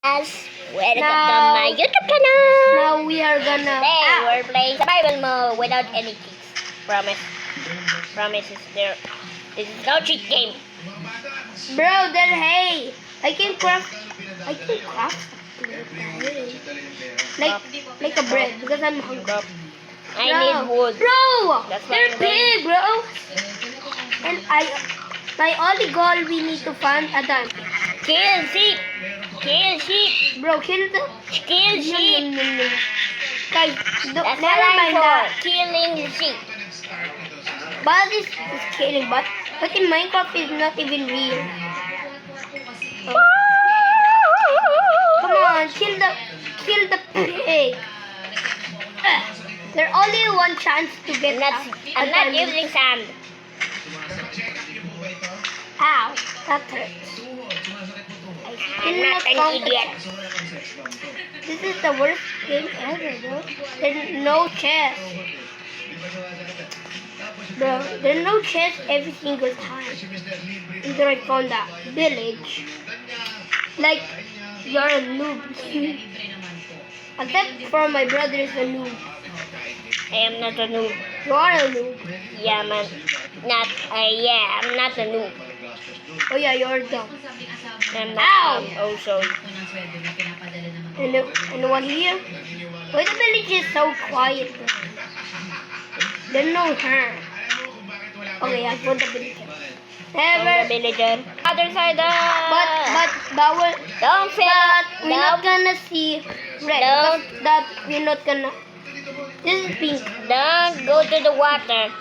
As welcome to Now- my YouTube channel. Now we are gonna. Today we're playing survival mode without any cheats. Promise. Promise is there. This is no cheat game. Bro, then hey, I can craft like a bread because I'm hungry. Bro, I Bro, need wood. Bro, That's why they're I'm going. big, bro. And my only goal, we need to find a diamond. Kill sheep. Kill sheep. Bro, kill the. Kill sheep. Guys, That's what never I'm mind for. that. Killing sheep. But this is killing, but in Minecraft is not even real. Come on, kill the pig. There's only one chance to get I'm not using sand. Ow, that hurts. I'm not an idiot. This is the worst game ever, bro. There's no chest. Bro, there's no chest every single time. Until I found that village. Like, you're a noob. Except for my brother is a noob. I am not a noob. You are a noob. Yeah, man. I'm not a noob. Oh yeah, you're dumb. I'm not Ow! also. And one here? Why the village is so quiet? Bro? There's no her. Okay, I found the villager. From the Never. villager. Other side. But Don't fail. we're not gonna see red. Don't. Because that we're not gonna. This is pink. Don't go to the water.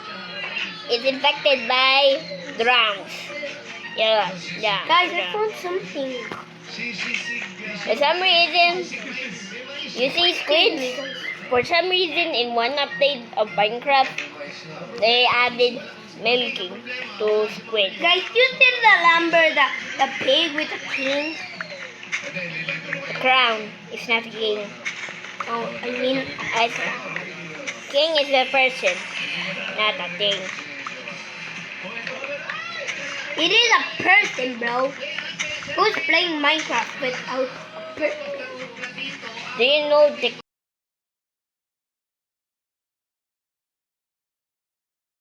It's infected by drowns. Yeah. Guys, I found something. For some reason, you see squids. For some reason, in one update of Minecraft, they added milking to squid. Guys, you see the lumber, the pig with the king? Crown is not a king. Oh, I mean, As king is a person, not a thing. it is a person, bro. Who's playing Minecraft without a person? Do you know the